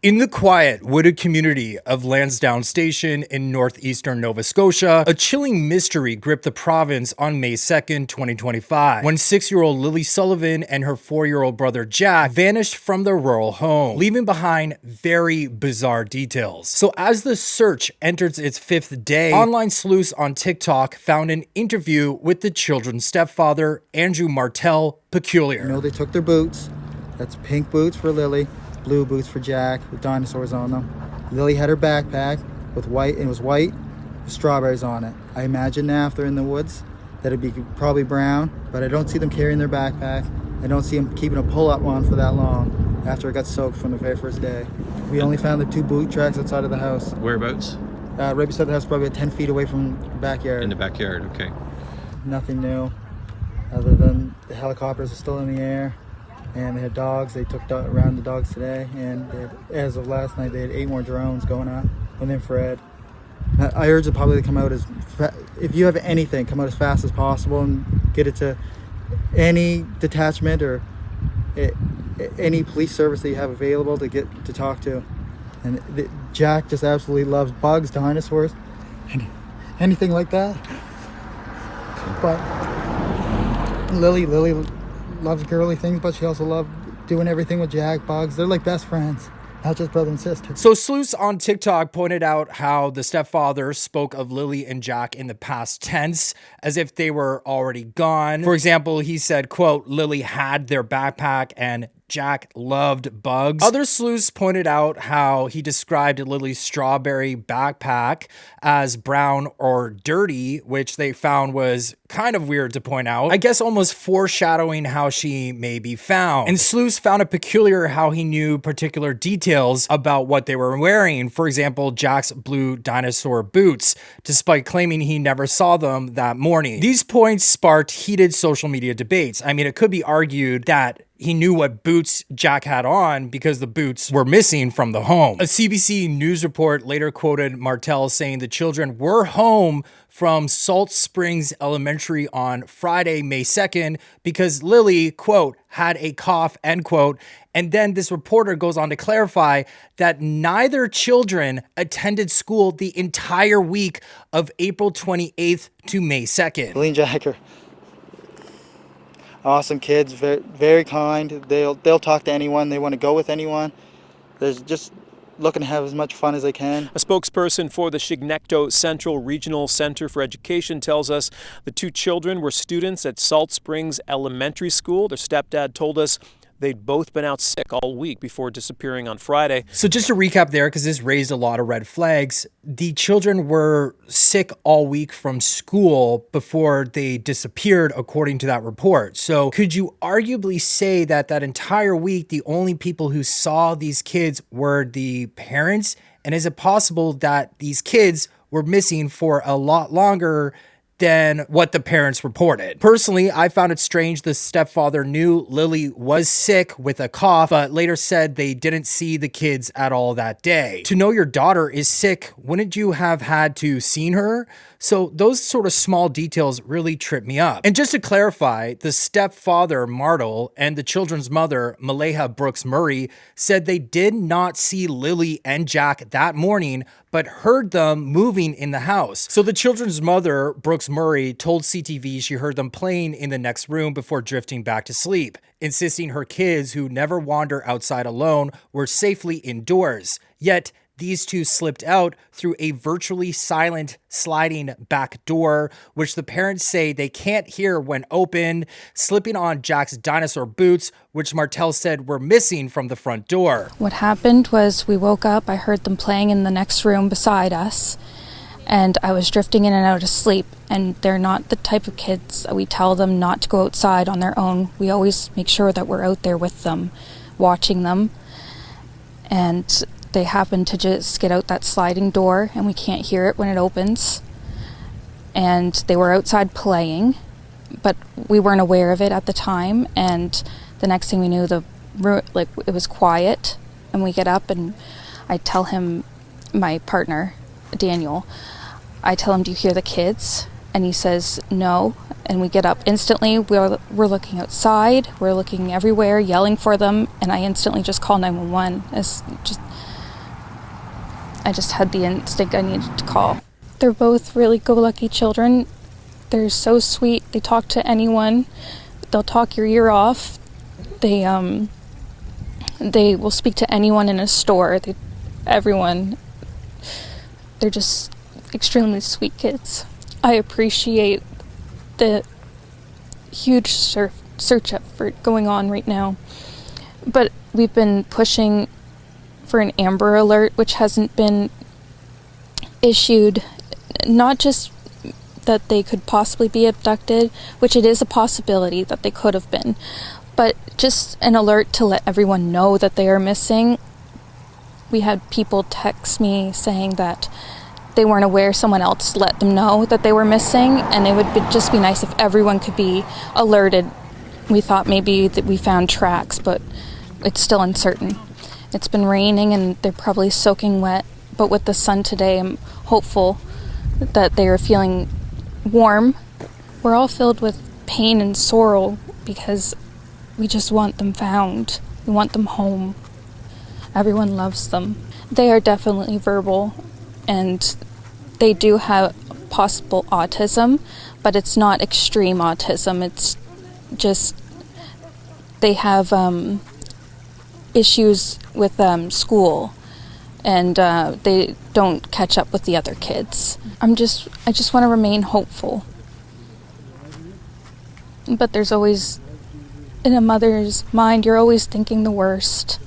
In the quiet, wooded community of Lansdowne Station in northeastern Nova Scotia, a chilling mystery gripped the province on May 2nd, 2025, when 6-year-old Lilly Sullivan and her 4-year-old brother Jack vanished from their rural home, leaving behind very bizarre details. So as the search enters its 5th day, online sleuths on TikTok found an interview with the children's stepfather, Andrew Martel Peculiar. You know, they took their boots. That's pink boots for Lilly, blue boots for Jack with dinosaurs on them. Lilly had her backpack with white, and it was white with strawberries on it. I imagine now if they're in the woods that it'd be probably brown, but I don't see them carrying their backpack. I don't see them keeping a pull-up one for that long after it got soaked from the very first day. We only found the 2 boot tracks outside of the house. Whereabouts? Right beside the house, probably 10 feet away from the backyard. In the backyard, okay. Nothing new other than the helicopters are still in the air. And they had dogs. They took around the dogs today, and as of last night, they had 8 more drones going on with infrared. I urge the public to come out if you have anything, come out as fast as possible and get it to any detachment or any police service that you have available to get to talk to. And Jack just absolutely loves bugs, dinosaurs, anything like that. But Lilly loves girly things, but she also loves doing everything with Jack, bugs. They're like best friends, not just brother and sister. So sleuths on TikTok pointed out how the stepfather spoke of Lilly and Jack in the past tense, as if they were already gone. For example, he said, quote, Lilly had their backpack and Jack loved bugs. Other sleuths pointed out how he described Lilly's strawberry backpack as brown or dirty, which they found was kind of weird to point out. I guess almost foreshadowing how she may be found. And sleuths found it peculiar how he knew particular details about what they were wearing. For example, Jack's blue dinosaur boots, despite claiming he never saw them that morning. These points sparked heated social media debates. I mean, it could be argued that he knew what boots Jack had on because the boots were missing from the home. A CBC News report later quoted Martel saying the children were home from Salt Springs Elementary on Friday, May 2nd, because Lilly, quote, had a cough, end quote. And then this reporter goes on to clarify that neither children attended school the entire week of April 28th to May 2nd. Lilly and Jack are awesome kids, very, very kind. They'll talk to anyone. They want to go with anyone. They're just looking to have as much fun as they can. A spokesperson for the Chignecto Central Regional Center for Education tells us the 2 children were students at Salt Springs Elementary School. Their stepdad told us they'd both been out sick all week before disappearing on Friday. So just to recap there, because this raised a lot of red flags, the children were sick all week from school before they disappeared, according to that report. So could you arguably say that that entire week, the only people who saw these kids were the parents? And is it possible that these kids were missing for a lot longer than what the parents reported? Personally, I found it strange the stepfather knew Lilly was sick with a cough, but later said they didn't see the kids at all that day. To know your daughter is sick, wouldn't you have had to seen her? So those sort of small details really trip me up. And just to clarify, the stepfather, Martel, and the children's mother, Maleha Brooks Murray, said they did not see Lilly and Jack that morning, but heard them moving in the house. So the children's mother, Brooks Murray, told CTV she heard them playing in the next room before drifting back to sleep, insisting her kids, who never wander outside alone, were safely indoors. Yet these 2 slipped out through a virtually silent sliding back door, which the parents say they can't hear when opened, slipping on Jack's dinosaur boots, which Martel said were missing from the front door. What happened was we woke up, I heard them playing in the next room beside us, and I was drifting in and out of sleep. And they're not the type of kids we tell them not to go outside on their own. We always make sure that we're out there with them, watching them. And they happen to just get out that sliding door, and we can't hear it when it opens. And they were outside playing, but we weren't aware of it at the time. And the next thing we knew, it was quiet. And we get up, and I tell him, my partner, Daniel, I tell him, "Do you hear the kids?" And he says, "No." And we get up instantly. We're looking outside. We're looking everywhere, yelling for them. And I instantly just call 911. I just had the instinct I needed to call. They're both really go-lucky children. They're so sweet. They talk to anyone. They'll talk your ear off. They will speak to anyone in a store. Everyone. They're just extremely sweet kids. I appreciate the huge search effort going on right now. But we've been pushing for an Amber Alert, which hasn't been issued. Not just that they could possibly be abducted, which it is a possibility that they could have been, but just an alert to let everyone know that they are missing. We had people text me saying that they weren't aware someone else let them know that they were missing, and it would just be nice if everyone could be alerted. We thought maybe that we found tracks, but it's still uncertain. It's been raining and they're probably soaking wet, but with the sun today, I'm hopeful that they are feeling warm. We're all filled with pain and sorrow because we just want them found. We want them home. Everyone loves them. They are definitely verbal, and they do have possible autism, but it's not extreme autism. It's just they have issues with school, and they don't catch up with the other kids. I just want to remain hopeful. But there's always, in a mother's mind, you're always thinking the worst.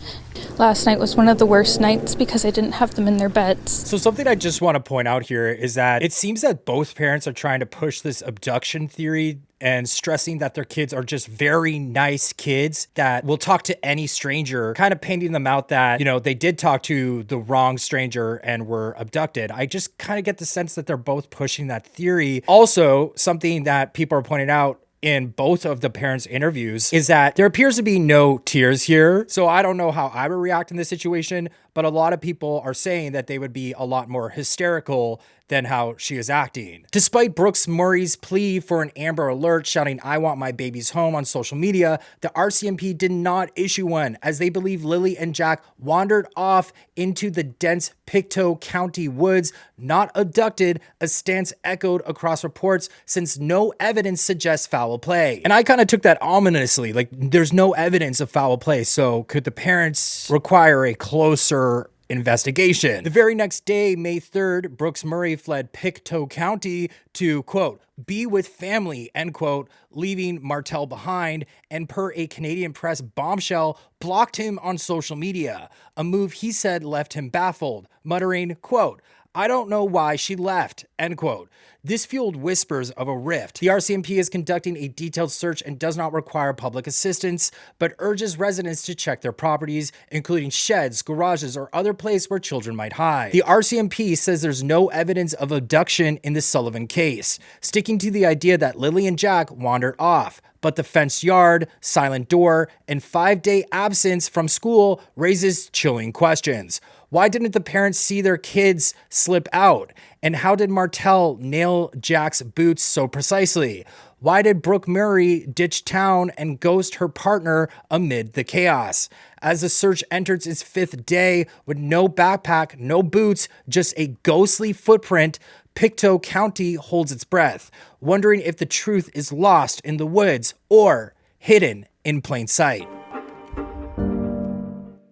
Last night was one of the worst nights because I didn't have them in their beds. So something I just want to point out here is that it seems that both parents are trying to push this abduction theory and stressing that their kids are just very nice kids that will talk to any stranger, kind of painting them out that, they did talk to the wrong stranger and were abducted. I just kind of get the sense that they're both pushing that theory. Also, something that people are pointing out in both of the parents' interviews is that there appears to be no tears here. So I don't know how I would react in this situation, but a lot of people are saying that they would be a lot more hysterical than how she is acting. Despite Brooks Murray's plea for an Amber Alert, shouting, "I want my babies home" on social media, the RCMP did not issue one, as they believe Lilly and Jack wandered off into the dense Pictou County woods, not abducted, a stance echoed across reports since no evidence suggests foul play. And I kind of took that ominously, like there's no evidence of foul play, so could the parents require a closer investigation? The very next day, May 3rd, Brooks Murray fled Pictou County to, quote, be with family, end quote, leaving Martel behind, and per a Canadian Press bombshell, blocked him on social media, a move he said left him baffled, muttering, quote, "I don't know why she left," end quote. This fueled whispers of a rift. The RCMP is conducting a detailed search and does not require public assistance, but urges residents to check their properties, including sheds, garages, or other places where children might hide. The RCMP says there's no evidence of abduction in the Sullivan case, sticking to the idea that Lilly and Jack wandered off. But the fenced yard, silent door, and 5-day absence from school raises chilling questions. Why didn't the parents see their kids slip out? And how did Martel nail Jack's boots so precisely? Why did Brooke Murray ditch town and ghost her partner amid the chaos? As the search enters its 5th day with no backpack, no boots, just a ghostly footprint, Pictou County holds its breath, wondering if the truth is lost in the woods or hidden in plain sight.